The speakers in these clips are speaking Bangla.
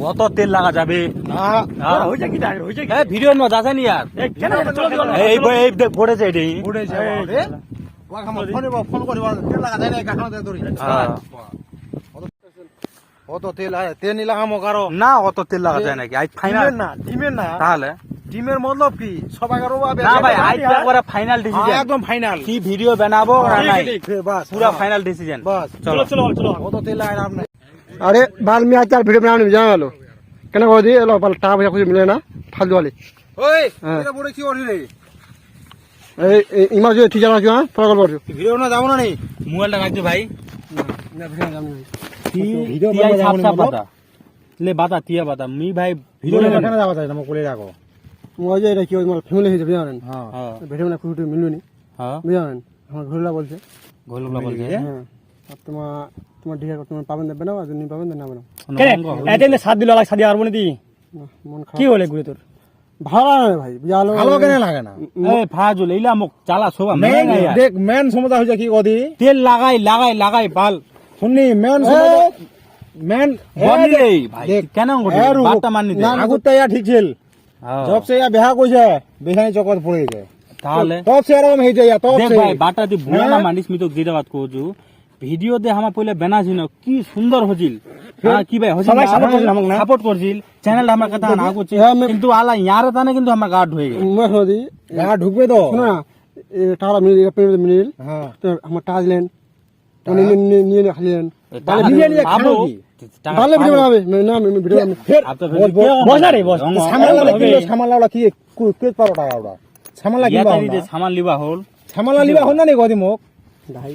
অত তেল লাগা যাবে হয়েছে কি হয়েছে ভিডিও ন যাচ্ছে নি আর এই দেখ পড়েছে এটি ফোন করিব তেল লাগা যায় না কাখানো দে ধরি অত তেল তেল নি লাগামো কারো না অত তেল লাগা যায় নাকি আজ ফাইনাল না টিমের না তাহলে টিমের মতলব কি সবাই কারো না ভাই আজ একবারে ফাইনাল ডিসিশন একদম ফাইনাল কি ভিডিও বানাবো না নাই বাস পুরো ফাইনাল ডিসিশন বাস চলো চলো চলো অত তেল লাগাই লাভ নাই अरे बाल में आज चार वीडियो बनाने जाने वालो कहना को दी लो बाल टाप या कुछ मिले ना फालतू वाले ওই এটা বড় কি ওরি রে ए इमा जो ठीक जाना क्यों पागल बोल ভিডিও না যাব না নি মোবাইলটা রাখજો ভাই ना वीडियो जाने ভিডিও টিয়া বানাবো সাপ না সাপ বাতা ले बाता টিয়া বাতা মি ভাই ভিডিও ভিডিও কেন যাব তাই তুমি কোলে রাখো मुझे ये कि माल फैमिली है जाने হ্যাঁ हां वीडियो में कुछ मिलू नहीं हां जाने हम घरला बोलते গোলগুলা বলছে हां अब তোমার ঠিক আছে তোমার পাবেন দেবে না আর নি পাবেন না বানাও এতে সাত দিল লাগে সাদি আর বনে দি মন খারাপ কি হলে ঘুরে তোর ভালো লাগে ভাই বুঝালো ভালো কেন লাগে না এ ফাজুল এইলা মুখ চালা সোবা মেন মেন দেখ মেন সমস্যা হইছে কি কদি তেল লাগাই লাগাই লাগাই বাল শুননি মেন সমস্যা মেন বনি রে ভাই দেখ, কেন গড়ি এর উ- বাতা মাননি দে আগুত ইয়া ঠিক ছিল জব সে ইয়া বেহা কইছে বেহানি চকত পড়ে গেছে তাহলে তব সে এরকম হয়ে যায় তব দেখ সে ভাই বাটা দি বুড়া না হ্যাঁ? মানিস মি তো যেটা বাত কোজু ভিডিও দে হামা পहिले বেনাছিল কি সুন্দর হজিল হ্যাঁ কি ভাই হজিল সবাই support করছিল আমাকে না? সাপোর্ট করছিল চ্যানেল আমার কথা না করছে হ্যাঁ, আমি- কিন্তু আলা ইয়ারে তানে কিন্তু আমার গার্ড হয়ে গেল मैं होदी বেহা ঢুকবে তো सुनो ना ये टारा मिल पेड़ मिल হ্যাঁ तो हम टाज लेन तो नी खाली लेन তাহলে বিরিয়ানি খাবো কি डाले वीडियो बनावे मैं ना मैं वीडियो में ফের আপ তো বস না রে বস সামানলা কিলো সামানলা কি কে পারো টাকা ওটা সামানলা কি ইয়াতারি যে সামান লিবা হল সামানলা লিবা হন না নি গদি মোক भाई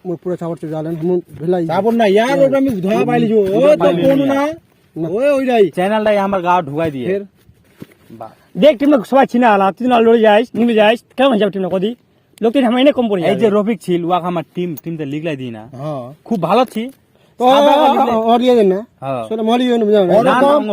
मोर पूरा चावल से डालन हम भेलाई তারপর না ইয়ার ওটা আমি ধরা পাইলি ও তো কোন না ওই ওই যাই চ্যানেলটাই আমার গার্ড ঢুকাই দিয়ে ফের বাহ দেখ টিম সবাই চিনা আলা তুই না লড়ে যাইস নিমে যাইস কেমন যাবে টিম না কদি লোক তিন হামাই না কম পড়ে এই যে রফিক ছিল ওয়াক আমার টিমতে লিখলাই দিই না হ্যাঁ খুব ভালো ছি तो और ये ना হ্যাঁ सोना मोली यो बुझाओ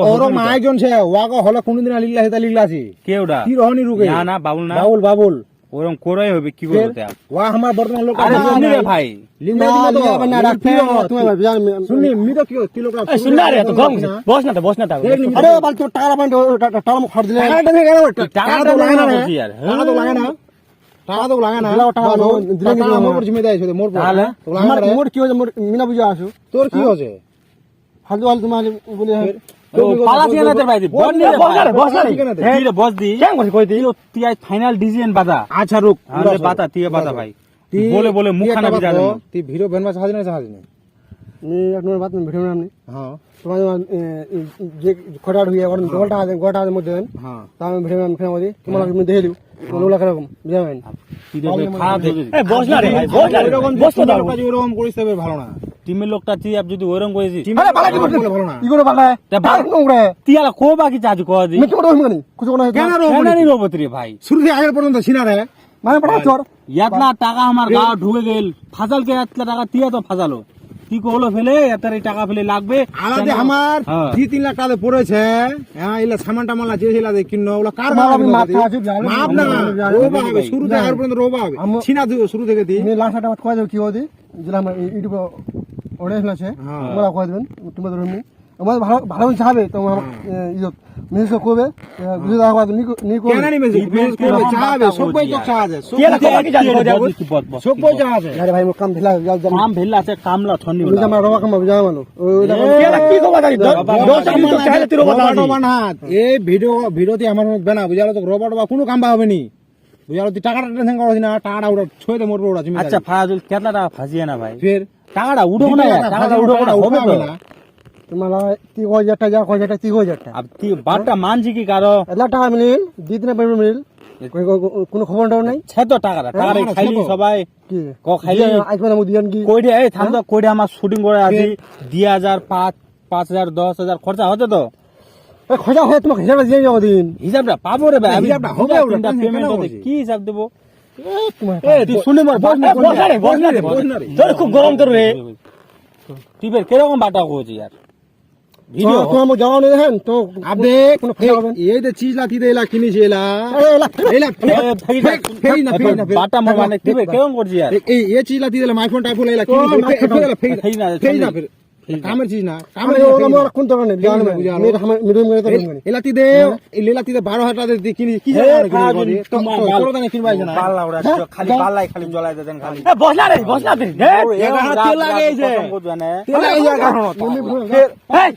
ওরকম আয়োজন ছে ওয়াগো হলে কোনদিন লিখলা হেতা লিখলা আছে কেউডা কি রহনি রুকে না না বাবুল না বাবুল বাবুল ওরকম কোরাই হবে কি করতে ওয়া আমার বর্তমান লোক আরে শুনি রে ভাই লিঙ্গা ना দিমা তো लिया बना रखते हो तुम्हें जान में শুনি মি তো কিলোগ্রাম শুন না রে তো গম বস না তা अरे बाल तो टारा बंद टारा में खरीद ले টাকা দেবে কেন টাকা টাকা তো লাগে না বলছি আর টাকা তো লাগে না টাকা তো লাগে না দিলাও টাকা দাও, দিলে কি টাকা হবে? আমার জিম্মেদারি আছে মোর পর তাহলে? তো লাগে हमार না রে। मोर की हो मोर मीना बुझा आसो তোর কি হচ্ছে फालतू वाले तुम्हारे बोले हैं ও পালা দিয়ে না ভাই বল নি রে বস না রে, বস না রে। কি রে বস দি কেন করছিস কই দি তুই আজ ফাইনাল ডিসিশন বাতা আচ্ছা রুক আরে বাতা তুই বাতা ভাই বলে বলে মুখ খানা বিজা তুই ভিডিও বেনবা সাহায্য না সাহায্য না मैं एक नंबर बात में वीडियो में हमने হ্যাঁ तुम्हारे जे खड़ा हुई है और गोटा आदे मत देन হ্যাঁ तामे वीडियो में फेम होदी तुम्हारा मैं देख लियो लोला करम बुझावेन তুই রে খারাপ হয়ে এ বস না রে ভাই বস না রে বস তো দাও ওরকম করিস তবে ভালো না টিমের লোকটা তুই আপ যদি ওরকম করেছিস আরে বালা কি করতে ভালো না इगोरो बाला है তা ভাই उंगरे তুই আলা কো বাকি চাচু কো দি मैं क्यों तो मनी कुछ कोना है কেন কেন নি রবত রে ভাই শুরু থেকে আগের পর্যন্ত ছিনা রে मैं पड़ा चोर ইয়াতনা টাকা আমার গাও ঢুকে গেল ফাজাল কে এতলা টাকা তিয়া তো ফাজালো তুই কহলো ফেলে এতারে টাকা ফেলে লাগবে আলাদা আমার হ্যাঁ। 2-3 লাখ টাকা পড়েছে হ্যাঁ এলা সামান টামালা যে ছিল কিন্ন ওগুলা কার আমার আমি মাপ খাওয়া চুপ জানো মাপ না রোবা হবে শুরু থেকে আগের পর্যন্ত রোবা হবে ছিনা দিও শুরু থেকে দি मैं लास्ट टाइम कोई की होदी जिला हम यूट्यूब ऑडियंस ना छे हाँ। मला कोई देन तुम्हारे रूम में আমার ভালো ভালো চাবে তো ইজত মিনিস কোবে বুঝে দাও নি কো কেন নি মেসে মেসে করবে চাবে সব বই তো চাবে কে না বাকি যাবে সব বই চাবে আরে ভাই মো কাম ঢিলা যাও যাও কাম ভেল্লা আছে কামলা ঠন্নি বুঝা আমার রবা কাম বুঝা মানো ওইটা কে না কি কবা জানি দশ টাকা তো চাইলে তুই রবা দাও বানাত এই ভিডিওতে আমার মত বেনা বুঝালো তো রোবট বা কোনো কাম হবে নি বুঝালো তুই টাকাটা টেনশন করছিস না টাকাটা ওটা ছয় দে মরবে ওটা আচ্ছা ফাজুল কেতলা টাকা ফাজিয়ে না ভাই ফের টাকাটা উঠো না টাকাটা উঠো না হবে তো তোমালা 3000 টাকা 3000 টাকা 3000 টাকা अब ती बाटा मानजी की कारो এলা টাকা মিলিল দিদিনে পেমেন্ট মিলিল কোনো খবর দাও নাই छे तो टाका टाका खाइली সবাই কি ক খাইলি আজ মানে মুদিয়ান কি কইডে এই থাম তো কইডে আমার শুটিং করে আছি 2000 5000 10000 খরচা হতে তো এ খোঁজা হয় তোমাকে হিসাব দিয়ে যাও দিন হিসাবটা পাবো রে ভাই হিসাবটা হবে ওটা পেমেন্ট কেন হতে বলছিস? কি হিসাব দেব তোমার এ তুই শুনে মর বস না বস না রে তোর খুব গরম তোর রে তুই বের কিরকম বাটা কইছি यार ভিডিও তোমার যাও না দেখেন তো अब देख কোনো খোঁজা হবে এই যে চিজ লাতি দেলা কিনিছি এলা এলা ফেই না বাটা মানে তুই কিরকম করছি यार এই চিজ লাতি দেলা আইফোন টাইফোন এলা কিনিছি ফেই না ফেই না ফেই না ফের কামের চিজ না আমি কামের ওরা আমার কোন দরকার নেই জানো না বুঝালো। মেরে আমার মিডিয়াম করে তো দরকার নেই এলাতি দে এই লেলাতি দে 12,000 টাকা দিয়ে কিনি কি তোর দানে কিনবা না পাল্লা ওরা খালি পাল্লাই খালি জ্বলাই দেন খালি এ বস না রে এগারো তেল লাগাইছে বুঝবানে তেল লাগাইছে কারণ এই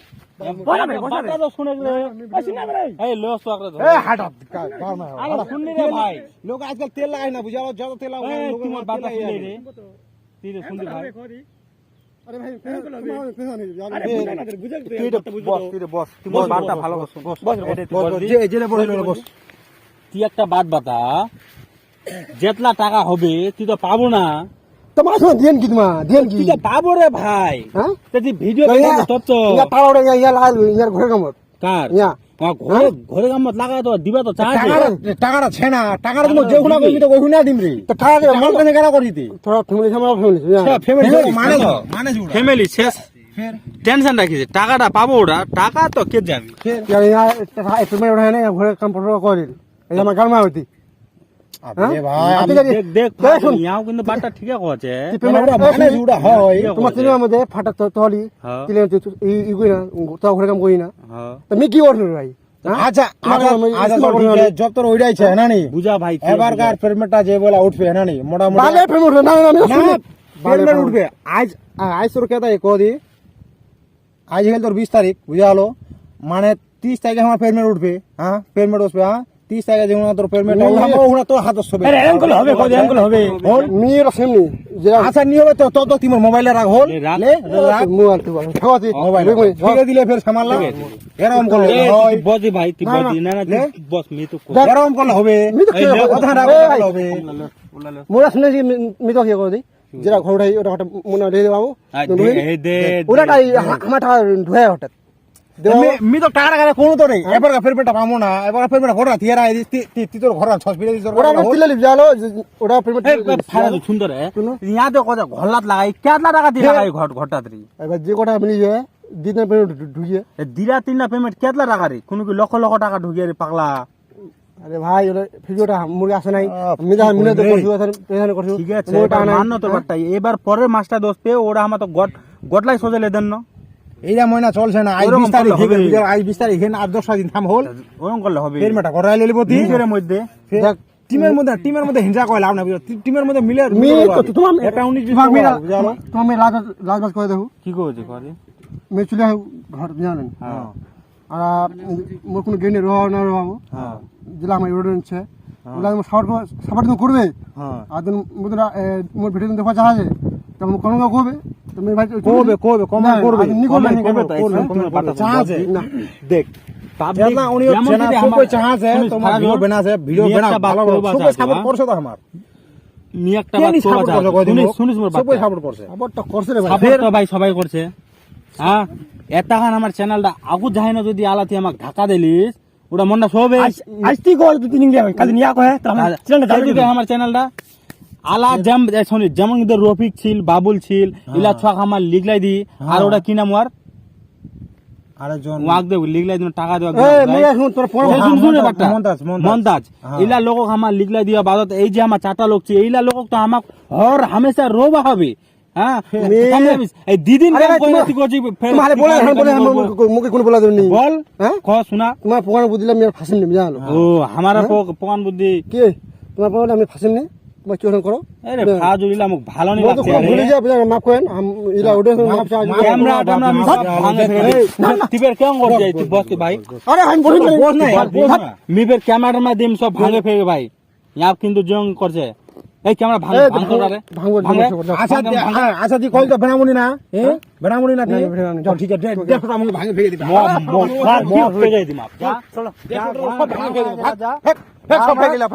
বস না রে বাটা তো শুনে রে এই লস তো আকরে এ হাটা আরে শুননি রে ভাই লোক আজকাল তেল লাগায় না বুঝালো যত তেল লাগায় এই লোক তোমার বাটা শুনে রে তুই রে শুনলি ভাই আরে ভাই পেছনে বস তুই রে বস তুই বস বাটা ভালো বস বস যে যেটা বলে বস তুই একটা বাদ বাতা যেতলা টাকা হবে তুই তো পাবো না তোমার সঙ্গে দেন কি তোমার দেন কি তুই তো পাবো রে ভাই হ্যাঁ তুই ভিডিও বানাবি তত ইয়া পাড়া ওড়ে ইয়া লাগাল ইয়ার ঘরে কামত কার ইয়া ঘরে ঘরে গামত লাগা তো দিবা তো চাই টাকাটা ছেনা টাকাটা তুমি যেগুলা করবি তো ওইগুলা দিম রে তো টাকা দে মাল কেন কেন করি তুই থোড়া ফ্যামিলি সামলা ফ্যামিলি ফ্যামিলি মানে ফ্যামিলি শেষ টেনশন রাখিস টাকাটা পাবো ওরা টাকা তো কে যাবি ইয়া পেমেন্ট ওঠে না ঘরে কাম পড়া করে এই আমার গালমা হইতি আরে ভাই দেখ দেখ দেখুন। ইয়াও কিন্তু বাটা ঠিক আছে মানে জুড়া হয় তোমার তিনের মধ্যে ফাটা তলি হ্যাঁ। তিলে ই কই না তো ঘরে কাম কই না হ্যাঁ তুমি কি করছো ভাই আচ্ছা আচ্ছা জব তোর ওইটাই ছে না নি বুঝা ভাই এবারকার পেমেন্টটা যে বলা উঠবে না নি মোটামুটি বালে পেমেন্ট না না আমি পেমেন্ট উঠবে আজ আজ তোর কেতা কদি আজ হল তোর 20 তারিখ বুঝা হলো মানে 30 তারিখে আমার পেমেন্ট উঠবে হ্যাঁ পেমেন্ট উঠবে হ্যাঁ 30 তারিখে যেমন তোর পেমেন্ট ওরা তোর হাত হবে আরে এরকম করলে হবে কত এরকম করলে হবে মেয়ের সেমনি যে আচ্ছা নি হবে তো তো তোমার মোবাইলে রাখ হল লে রাখ মোবাইল তো খাওয়াতে মোবাইল ঠিক দিলে ফের সামাল এরকম করলে হয় বজি ভাই তুই বজি না না বস মি তো এরকম করলে হবে কথা রাখ হবে মোরা শুনে যে মি তো কি করি যেটা ঘরটাই ওটা হঠাৎ মনে দিয়ে দেবো দে ওটাই আমারটা ধুয়ে হঠাৎ মি তো টাকা টাকা কোনো তো নেই এবার পেমেন্টটা পাবো না এবার পেমেন্ট ঘর থিয়ারা তুই তোর ঘর হসপিটাল ওটা আমার তিলে লিপ জালো ওটা পেমেন্ট ফাড়া সুন্দর ইয়া তো কথা ঘরলাত লাগাই কেতলা টাকা দিয়ে লাগাই ঘরটাত রে এবার যে কটা মিলি যায় দিন পেমেন্ট ঢুকিয়ে দিরা তিনটা পেমেন্ট কেতলা টাকা রে কোনো কি লক্ষ লক্ষ টাকা ঢুকিয়ে রে পাগলা আরে ভাই ওটা ভিডিওটা মুরগি আসে নাই আমি যা মিলে তো করছি পেছনে করছি ঠিক আছে মান্য তো বাট্টাই এবার পরের মাসটা দোষ পেয়ে ওরা আমার তো গটলাই সোজালে দেন না এইটা মহিনা চলছে না আজ 20 তারিখ থেকে আজ 20 তারিখ না 10 দিন থাম হল ওরকম করলে হবে পেমেন্টটা করাই লিবো তুই নিজের মধ্যে দেখ টিমের মধ্যে হিংসা কয় লাভ না টিমের মধ্যে মিলে তোমার এটা 19 তুমি লাজ করে দেখো কি করছে করে मैं चले घर जाने হ্যাঁ আর মোর কোনো গেনে রহ না রহ হ্যাঁ জেলা আমার রোড আছে ওলা সাপোর্ট তো করবে হ্যাঁ আর দিন মুদরা মোর ভিডিও দেখা চাহে তো মো কোন করবে তুমি ভাই করবে কমেন্ট করবে নি করবে কমেন্ট বাটা চাহাছে না দেখ যেটা উনি চেনা সব চাহাছে তোমার ভিডিও বানাছে ভিডিও বানা ভালো সব সাপোর্ট করছে তো আমার নি একটা বাত কোবা শুনিস মোর সব বাত সাপোর্ট করছে সাপোর্টটা করছে রে ভাই সাপোর্ট তো ভাই সবাই করছে হ্যাঁ এতখান আমার চ্যানেলটা আগু যায় না যদি আলাতি আমাকে ঢাকা দিলিস ওটা মনটা শোবে আজ তুই কর তুই নিয়ে যাবে কাল নিয়া কয় তাহলে চ্যানেলটা চালু চারিদিকে আমার চ্যানেলটা আলা শুনি যেমন কিন্তু রফিক ছিল বাবুল ছিল ইলা ছক আমার লিখলাই দি আর ওটা কি নাম ওর আরেকজন ওয়াক দে লিখলাই দিন টাকা দেওয়া এই মোরা শুন তোর পর মন্তাজ ইলা লোক আমার লিখলাই দিয়া বাদত এই যে আমার চারটা লোক ছিল এইলা লোক তো আমাক হর হামেশা রোবা হবে হ্যাঁ এই দিদিন তোমারে বলে মুকে কোন বলা দেনি বল হ্যাঁ ক শোনা তোমার পোকান বুদ্ধি আমি ফাঁসিন নি জানো ও हमारा পকান বুদ্ধি কে তোমার পোকান আমি ফাঁসিন নি তোমার চোখন করো আরে ফাজুলিলা মুখ ভালো নি তো লাগছে ভুলে যা বুঝা মাফ করেন ইলা ওডে মাফ চাই ক্যামেরা টামরা আমি সব ভাঙে ফেলে টিপের কেমন করে যাই তুই বস ভাই আরে আমি বলি বস নাই মিবের ক্যামেরার মাধ্যমে সব ভাঙে ফেলে ভাই ইয়াপ কিন্তু জং করছে এই ক্যামেরা ভাঙ ভাঙ করে ভাঙবো আচ্ছা আচ্ছা তুই কল তো বেনামুনি না বেনামুনি না চল ঠিক আছে দেখো আমাকে ভাঙে ফেলে দিবা মো ফেলে যাই দিমা চলো সব ভাঙে ফেলে দিবা সব ফেলে দিলা